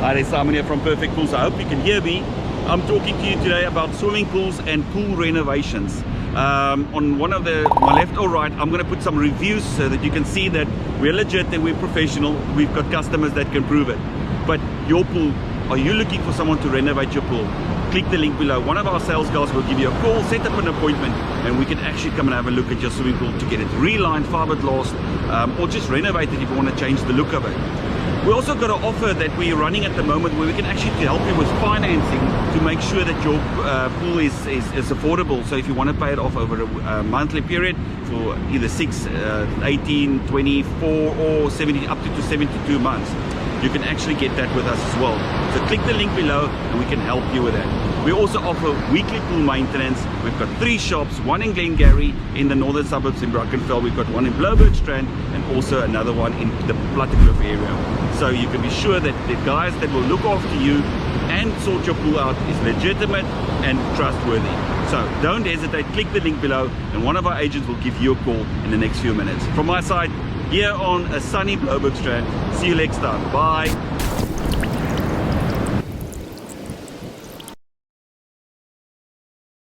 Hi, there's Simon here from Perfrct Pools. I hope you can hear me. I'm talking to you today about swimming pools and pool renovations. On one of my left or right, I'm going to put some reviews so that you can see that we're legit and we're professional. We've got customers that can prove it. But your pool, are you looking for someone to renovate your pool? Click the link below. One of our sales guys will give you a call, set up an appointment, and we can actually come and have a look at your swimming pool to get it relined, fiberglassed, or just renovate it if you want to change the look of it. We also got an offer that we're running at the moment where we can actually help you with financing to make sure that your pool is affordable. So if you want to pay it off over a monthly period for either 6, 18, 24 or 70, up to 72 months, you can actually get that with us as well. So click the link below and we can help you with that. We also offer weekly pool maintenance. We've got 3 shops, one in Glengarry in the northern suburbs in Brackenfell. We've got one in Bloubergstrand and also another one in the Plattekloof area. So you can be sure that the guys that will look after you and sort your pool out is legitimate and trustworthy. So don't hesitate, click the link below and one of our agents will give you a call in the next few minutes. From my side, here on a sunny Bloubergstrand. See you next time. Bye.